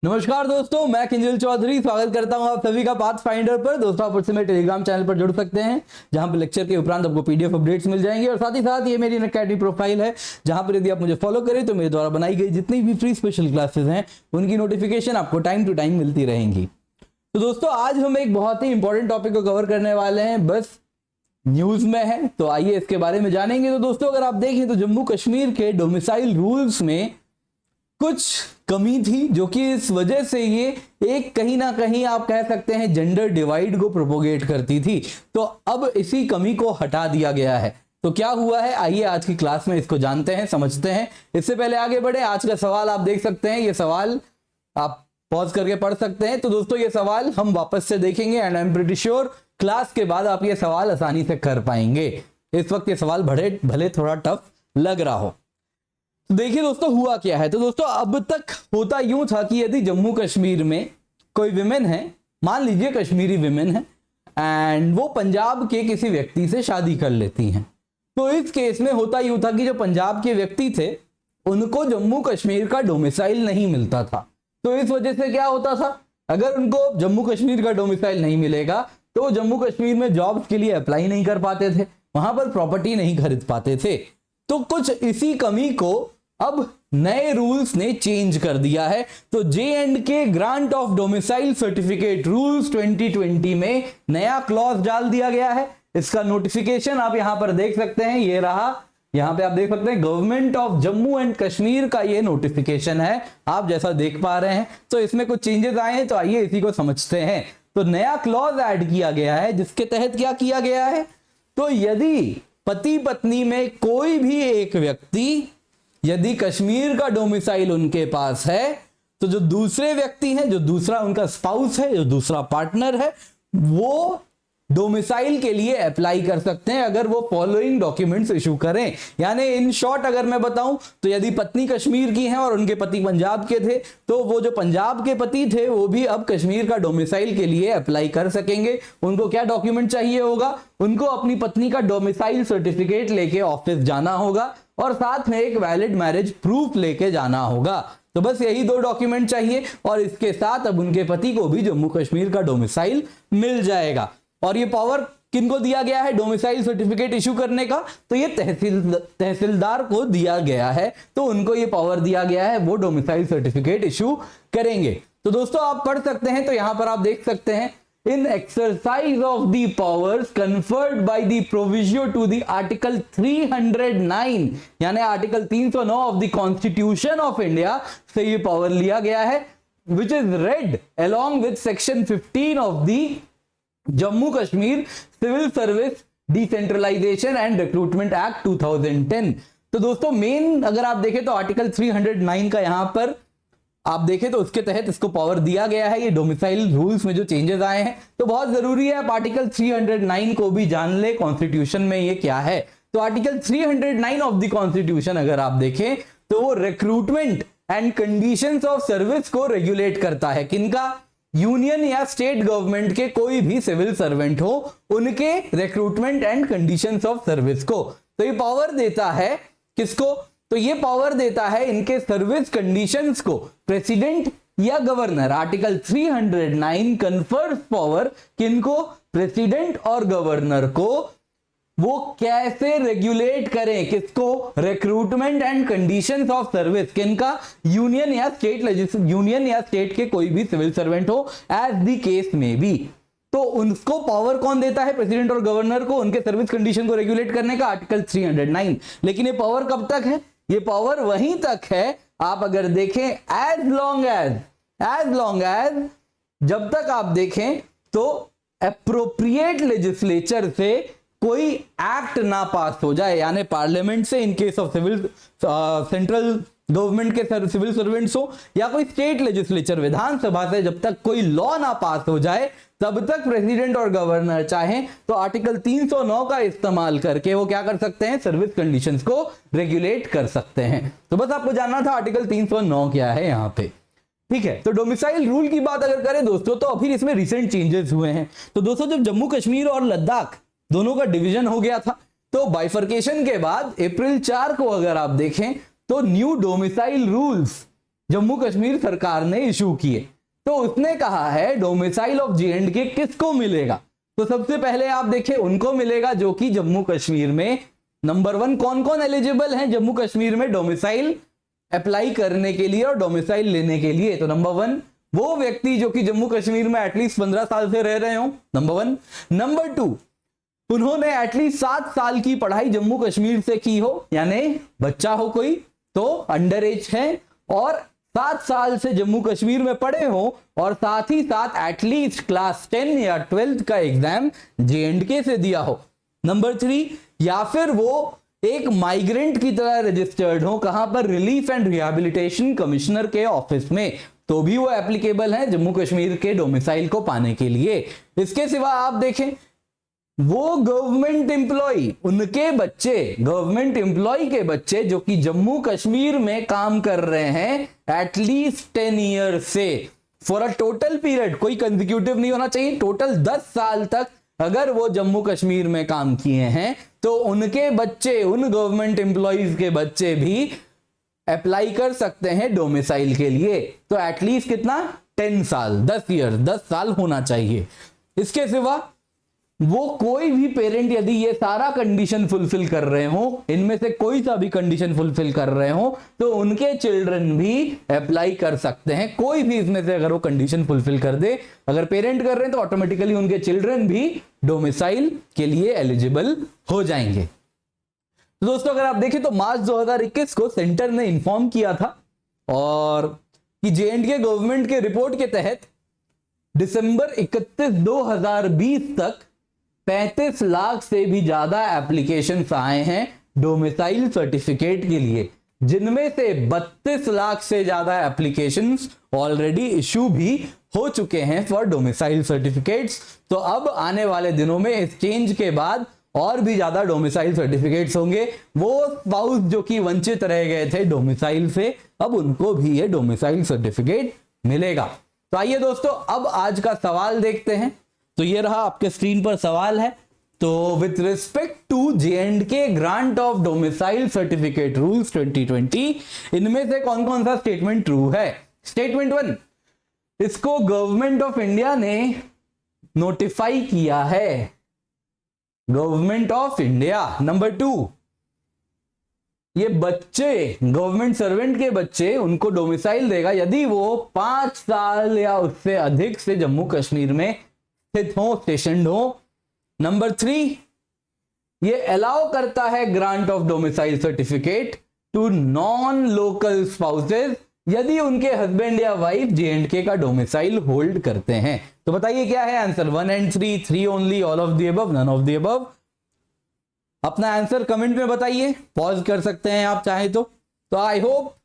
नमस्कार दोस्तों, मैं किंजल चौधरी स्वागत करता हूं आप सभी का पाथ फाइंडर पर। दोस्तों आप उससे मेरे टेलीग्राम चैनल पर जुड़ सकते हैं, जहां पर लेक्चर के उपरांत आपको पीडीएफ अपडेट्स मिल जाएंगे। और साथ ही साथ ये मेरी अकेडमी प्रोफाइल है, जहां पर यदि आप मुझे फॉलो करें तो मेरे द्वारा बनाई गई जितनी भी फ्री स्पेशल क्लासेस हैं उनकी नोटिफिकेशन आपको टाइम टू टाइम मिलती रहेंगी। तो दोस्तों आज हम एक बहुत ही इंपॉर्टेंट टॉपिक को कवर करने वाले हैं, बस न्यूज में है, तो आइए इसके बारे में जानेंगे। तो दोस्तों अगर आप देखें तो जम्मू कश्मीर के डोमिसाइल रूल्स में कुछ कमी थी, जो कि इस वजह से ये एक कहीं ना कहीं आप कह सकते हैं जेंडर डिवाइड को प्रोपोगेट करती थी। तो अब इसी कमी को हटा दिया गया है। तो क्या हुआ है, आइए आज की क्लास में इसको जानते हैं, समझते हैं। इससे पहले आगे बढ़े, आज का सवाल आप देख सकते हैं, ये सवाल आप पॉज करके पढ़ सकते हैं। तो दोस्तों ये सवाल हम वापस से देखेंगे and I am pretty sure class के बाद आप ये सवाल आसानी से कर पाएंगे। इस वक्त ये सवाल भले थोड़ा टफ लग रहा हो। तो देखिए दोस्तों हुआ क्या है। तो दोस्तों अब तक होता यूं था कि यदि जम्मू कश्मीर में कोई विमेन है, मान लीजिए कश्मीरी विमेन है, एंड वो पंजाब के किसी व्यक्ति से शादी कर लेती हैं, तो इस केस में होता यूं था कि जो पंजाब के व्यक्ति थे उनको जम्मू कश्मीर का डोमिसाइल नहीं मिलता था। तो इस वजह से क्या होता था, अगर उनको जम्मू कश्मीर का डोमिसाइल नहीं मिलेगा तो जम्मू कश्मीर में जॉब्स के लिए अप्लाई नहीं कर पाते थे, वहां पर प्रॉपर्टी नहीं खरीद पाते थे। तो कुछ इसी कमी को अब नए रूल्स ने चेंज कर दिया है। तो J&K grant of domicile certificate rules 2020 में नया क्लॉज डाल दिया गया है। इसका नोटिफिकेशन आप यहां पर देख सकते हैं, ये रहा, यहां पे आप देख सकते हैं government of Jammu and Kashmir का ये नोटिफिकेशन है, आप जैसा देख पा रहे हैं। तो इसमें कुछ चेंजेस आए हैं, तो आइए इसी को समझते हैं। तो नया क्लॉज ऐड किया गया है, जिसके तहत क्या किया गया है, तो यदि पति पत्नी में कोई भी एक व्यक्ति यदि कश्मीर का डोमिसाइल उनके पास है, तो जो दूसरे व्यक्ति हैं, जो दूसरा उनका स्पाउस है, जो दूसरा पार्टनर है, वो डोमिसाइल के लिए अप्लाई कर सकते हैं अगर वो फॉलोइंग डॉक्यूमेंट्स इशू करें। यानी इन शॉर्ट अगर मैं बताऊं तो यदि पत्नी कश्मीर की है और उनके पति पंजाब के थे, तो वो जो पंजाब के पति थे वो भी अब कश्मीर का डोमिसाइल के लिए अप्लाई कर सकेंगे। उनको क्या डॉक्यूमेंट चाहिए होगा, उनको अपनी पत्नी का डोमिसाइल सर्टिफिकेट लेके ऑफिस जाना होगा और साथ में एक वैलिड मैरिज प्रूफ लेके जाना होगा। तो बस यही दो डॉक्यूमेंट चाहिए और इसके साथ अब उनके पति को भी जम्मू कश्मीर का डोमिसाइल मिल जाएगा। और ये पावर किनको दिया गया है डोमिसाइल सर्टिफिकेट इशू करने का, तो ये तहसीलदार को दिया गया है। तो उनको ये पावर दिया गया है, वो डोमिसाइल सर्टिफिकेट इशू करेंगे। तो दोस्तों आप पढ़ सकते हैं, तो यहां पर आप देख सकते हैं, in exercise of the powers conferred by the proviso to the article 309 यानी article 309 of the constitution of India से ये पावर लिया गया है, which is read along with section 15 of the Jammu Kashmir civil service decentralisation and recruitment act 2010। तो दोस्तों main अगर आप देखें तो आर्टिकल 309 का यहां पर आप देखें तो उसके तहत इसको पावर दिया गया है। ये डोमिसाइल रूल्स में जो चेंजेस आए हैं, तो बहुत जरूरी है आप आर्टिकल 309 को भी जान ले, कॉन्स्टिट्यूशन में ये क्या है। तो आर्टिकल 309 ऑफ द कॉन्स्टिट्यूशन अगर आप देखें तो वो recruitment and conditions of service को रेगुलेट करता है। किनका, यूनियन या स्टेट गवर्नमेंट के कोई भी सिविल सर्वेंट हो, उनके recruitment and conditions of service को। तो ये पावर देता है किसको, तो ये पावर देता है इनके सर्विस कंडीशंस को प्रेसिडेंट या गवर्नर। आर्टिकल 309 कन्फर्स पावर किनको, प्रेसिडेंट और गवर्नर को, वो कैसे रेगुलेट करें, किसको, recruitment and conditions of service, किनका, यूनियन या स्टेट के कोई भी सिविल सर्वेंट हो, एज द केस में बी। तो उनको पावर कौन देता है, प्रेसिडेंट और गवर्नर को, उनके सर्विस कंडीशन को रेगुलेट करने का, आर्टिकल 309। लेकिन ये पावर कब तक है, ये पावर वहीं तक है, आप अगर देखें एज लॉन्ग एज जब तक आप देखें तो एप्रोप्रिएट लेजिस्लेचर से कोई एक्ट ना पास हो जाए, यानी पार्लियामेंट से in case of civil central government के सिविल सर्वेंट्स हो, या कोई स्टेट लेजिस्लेचर विधानसभा से जब तक कोई लॉ ना पास हो जाए तब तक प्रेसिडेंट और गवर्नर चाहें तो आर्टिकल 309 का इस्तेमाल करके वो क्या कर सकते हैं, सर्विस कंडीशंस को रेगुलेट कर सकते हैं। तो बस आपको जानना था आर्टिकल 309 क्या है यहां पे, ठीक है। तो डोमिसाइल रूल की बात अगर करें दोस्तों, तो अभी इसमें रिसेंट चेंजेस हुए हैं। तो दोस्तों जब जम्मू कश्मीर और लद्दाख दोनों का डिवीजन हो गया था, तो बाइफर्केशन के बाद अप्रैल 4 को अगर आप देखें तो new domicile rules Jammu Kashmir सरकार ने इशू किए। तो उसने कहा है डोमिसाइल ऑफ J&K किसको मिलेगा? तो सबसे पहले आप देखें उनको मिलेगा जो कि जम्मू कश्मीर में नंबर 1 कौन कौन एलिजिबल हैं जम्मू कश्मीर में डोमिसाइल अप्लाई करने के लिए और डोमिसाइल लेने के लिए। तो नंबर 1 वो व्यक्ति जो कि जम्मू कश्मीर में एटलीस्ट 15 साल से रह रहे हो, नंबर 1। नंबर 2 उन्होंने एटलीस्ट 7 साल की पढ़ाई जम्मू कश्मीर से की हो, यानी बच्चा हो कोई तो अंडर एज है और 7 साल से जम्मू कश्मीर में पढ़े हो और साथ ही साथ एटलीस्ट क्लास 10 या 12th का एग्जाम J&K से दिया हो। नंबर 3 या फिर वो एक माइग्रेंट की तरह रजिस्टर्ड हो, कहां पर? रिलीफ एंड रिहैबिलिटेशन कमिश्नर के ऑफिस में, तो भी वो एप्लीकेबल है जम्मू कश्मीर के डोमिसाइल को पाने के लिए। इसके सिवा आप देखें वो गवर्नमेंट एम्प्लॉय, उनके बच्चे, गवर्नमेंट एम्प्लॉय के बच्चे जो कि जम्मू कश्मीर में काम कर रहे हैं एटलीस्ट 10 ईयर से फॉर अ टोटल पीरियड, कोई कंसेक्यूटिव नहीं होना चाहिए, टोटल 10 साल तक अगर वो जम्मू कश्मीर में काम किए हैं तो उनके बच्चे, उन गवर्नमेंट एम्प्लॉयज के बच्चे भी अप्लाई कर सकते हैं डोमिसाइल के लिए। तो एटलीस्ट कितना? 10 साल, 10 ईयर, 10 साल होना चाहिए। इसके सिवा वो कोई भी पेरेंट यदि ये सारा कंडीशन फुलफिल कर रहे हो, इनमें से कोई सा भी कंडीशन फुलफिल कर रहे हो, तो उनके चिल्ड्रन भी अप्लाई कर सकते हैं। कोई भी इसमें से अगर वो कंडीशन फुलफिल कर दे, अगर पेरेंट कर रहे हैं तो ऑटोमेटिकली उनके चिल्ड्रन भी डोमिसाइल के लिए एलिजिबल हो जाएंगे। तो दोस्तों अगर आप देखें तो मार्च 2021 को सेंटर ने इंफॉर्म किया था और कि J&K गवर्नमेंट के रिपोर्ट के तहत दिसंबर 31, 2020 तक 35 लाख से भी ज्यादा एप्लीकेशंस आए हैं डोमिसाइल सर्टिफिकेट के लिए, जिनमें से 32 लाख से ज्यादा एप्लीकेशंस ऑलरेडी इशू भी हो चुके हैं फॉर डोमिसाइल सर्टिफिकेट्स। तो अब आने वाले दिनों में इस चेंज के बाद और भी ज्यादा डोमिसाइल सर्टिफिकेट्स होंगे। वो स्पाउस जो कि वंचित रह गए थे डोमिसाइल से, अब उनको भी ये डोमिसाइल सर्टिफिकेट मिलेगा। तो आइए दोस्तों अब आज का सवाल देखते हैं। तो ये रहा आपके स्क्रीन पर सवाल है। तो with respect to J&K grant of domicile certificate rules 2020, इनमें से कौन कौन सा स्टेटमेंट ट्रू है? स्टेटमेंट 1, इसको गवर्नमेंट ऑफ इंडिया ने नोटिफाई किया है, गवर्नमेंट ऑफ इंडिया। नंबर 2, ये बच्चे, गवर्नमेंट सर्वेंट के बच्चे, उनको डोमिसाइल देगा यदि वो 5 साल या उससे अधिक से जम्मू कश्मीर में स्थित हो, स्टेशनड हो। नंबर 3, ये अलाउ करता है grant of domicile certificate to non local spouses यदि उनके हस्बैंड या वाइफ J&K का डोमिसाइल होल्ड करते हैं। तो बताइए क्या है answer? 1 and 3, 3 only, all of the above, none of the above. अपना आंसर कमेंट में बताइए, पॉज कर सकते हैं आप चाहे तो। आई होप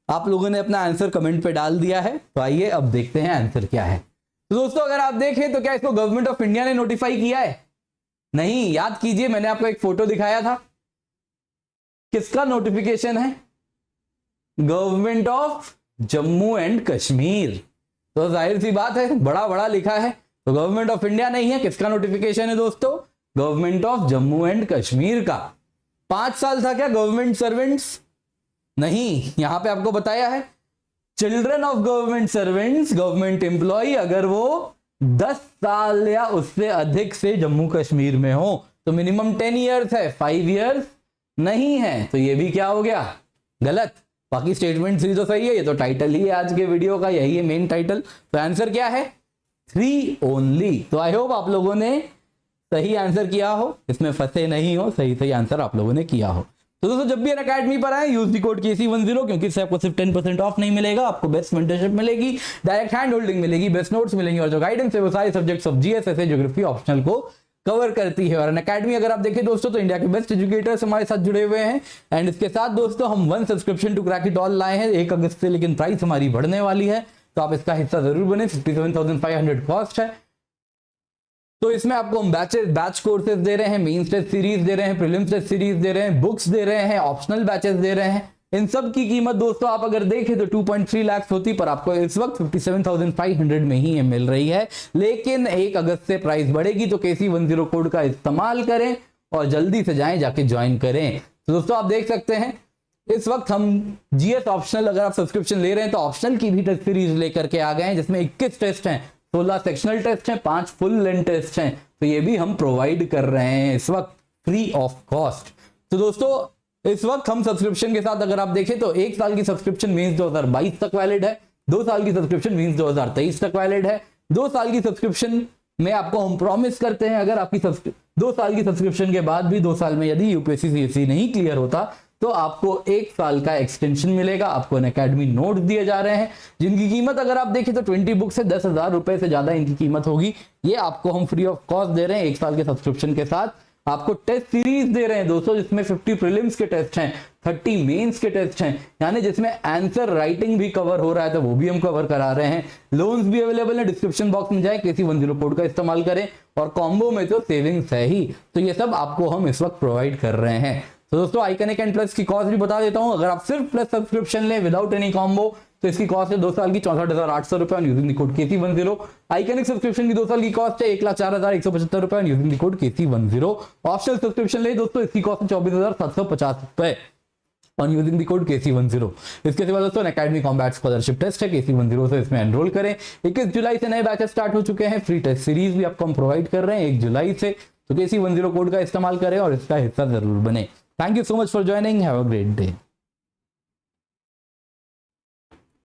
आप लोगों ने अपना आंसर कमेंट पे डाल दिया है। तो आइए अब देखते हैं आंसर क्या है। तो दोस्तों अगर आप देखें तो क्या इसको गवर्नमेंट ऑफ इंडिया ने नोटिफाई किया है? नहीं, याद कीजिए मैंने आपको एक फोटो दिखाया था, किसका नोटिफिकेशन है? Government of Jammu and Kashmir. तो जाहिर सी बात है, बड़ा बड़ा लिखा है तो गवर्नमेंट ऑफ इंडिया नहीं है। किसका नोटिफिकेशन है दोस्तों? Government of Jammu and Kashmir का। 5 साल था क्या गवर्नमेंट सर्वेंट्स? नहीं, यहां पे आपको बताया है children of government servants, government employ, अगर वो 10 साल या उससे अधिक से जम्मू कश्मीर में हो तो मिनिमम 10 ईयर्स है, 5 ईयर्स नहीं है। तो ये भी क्या हो गया? गलत। बाकी स्टेटमेंट 3 तो सही है, ये तो टाइटल ही है आज के वीडियो का, यही है मेन टाइटल। तो आंसर क्या है? 3 ओनली। तो आई होप आप लोगों ने सही आंसर किया हो, इसमें फंसे नहीं हो, सही आंसर आप लोगों ने किया हो। तो दोस्तों जब भी अनअकैडमी पर आए यूज द कोड KC10 क्योंकि इससे आपको सिर्फ 10% ऑफ नहीं मिलेगा, आपको बेस्ट मेंटरशिप मिलेगी, डायरेक्ट हैंड होल्डिंग मिलेगी, बेस्ट नोट्स मिलेंगे और जो गाइडेंस है वो सारे सब्जेक्ट्स ऑफ GS, ऐसे ज्योग्राफी ऑप्शनल को कवर करती है। और अनअकैडमी अगर आप देखें दोस्तों तो इंडिया के बेस्ट एजुकेटर्स हमारे साथ जुड़े हुए हैं। एंड इसके साथ दोस्तों हम 1 subscription to crack it all लाए हैं 1 अगस्त से, लेकिन प्राइस हमारी बढ़ने वाली है तो आप इसका हिस्सा जरूर बने। 57,500 कॉस्ट है। तो इसमें आपको हम बैच कोर्सेज दे रहे हैं, मेंस टेस्ट सीरीज दे रहे हैं, प्रीलिम्स टेस्ट सीरीज दे रहे हैं, बुक्स दे रहे हैं, ऑप्शनल बैचेस दे रहे हैं। इन सब की कीमत दोस्तों आप अगर देखें तो 2.3 लाख होती, पर आपको इस वक्त 57,500 में ही मिल रही है। लेकिन 1 अगस्त से प्राइस बढ़ेगी तो KC10 कोड का इस्तेमाल करें और जल्दी से जाएं, जाके ज्वाइन करें। तो दोस्तों आप देख सकते हैं इस वक्त हम जीएस ऑप्शनल, अगर आप सब्सक्रिप्शन ले रहे हैं तो ऑप्शनल की भी टेस्ट सीरीज लेकर के आ गए हैं, जिसमें 21 टेस्ट हैं, 16 सेक्शनल टेस्ट हैं, 5 फुल लेंथ टेस्ट हैं। तो ये भी हम प्रोवाइड कर रहे हैं इस वक्त फ्री ऑफ कॉस्ट। तो दोस्तों इस वक्त हम सब्सक्रिप्शन के साथ अगर आप देखें तो 1 साल की सब्सक्रिप्शन मींस 2022 तक वैलिड है, 2 साल की सब्सक्रिप्शन मींस 2023 तक वैलिड है। 2 साल की सब्सक्रिप्शन में आपको हम प्रॉमिस करते हैं, अगर आपकी 2 साल की सब्सक्रिप्शन के बाद भी 2 साल में यदि यूपीएससी सीएससी नहीं क्लियर होता तो आपको 1 साल का एक्सटेंशन मिलेगा। आपको अनअकैडमी नोट्स दिए जा रहे हैं, जिनकी कीमत अगर आप देखें तो 20 बुक से 10,000 रुपए से ज्यादा इनकी कीमत होगी। ये आपको हम फ्री ऑफ कॉस्ट दे रहे हैं 1 साल के सब्सक्रिप्शन के साथ। आपको टेस्ट सीरीज दे रहे हैं दोस्तों, जिसमें 50 प्रीलिम्स के टेस्ट हैं, 30 मेंस के टेस्ट हैं, यानी जिसमें आंसर राइटिंग भी कवर हो रहा है तो वो भी हम कवर करा रहे हैं। लोन्स भी अवेलेबल है, डिस्क्रिप्शन बॉक्स में जाए KC10 कोड का इस्तेमाल करें, और कॉम्बो में तो सेविंग्स है ही। तो ये सब आपको हम इस वक्त प्रोवाइड कर रहे हैं। तो दोस्तों आइकनिक एंड प्लस की कॉस्ट भी बता देता हूं। अगर आप सिर्फ प्लस सब्सक्रिप्शन लें विदाउट एनी कॉम्बो तो इसकी कॉस्ट है 2 साल की 64,800 रुपए using the code KC10। Iconic subscription की 2 साल की कॉस्ट है 1,04,175 रुपए using the code KC10। Optional subscription ले दोस्तों, इसकी कॉस्ट है 24,750 रुपए on using the code KC10। इसके सिवा दोस्तों अनअकैडमी कॉम्बैट स्कॉलरशिप टेस्ट है KC10 से, इसमें एनरोल करें। 21 जुलाई से नए बैचेस स्टार्ट हो चुके हैं, फ्री टेस्ट सीरीज भी आपको हम प्रोवाइड कर रहे हैं 1 जुलाई से। तो KC10 कोड का इस्तेमाल करें और इसका हिस्सा जरूर बने। Thank you so much for joining, have a great day.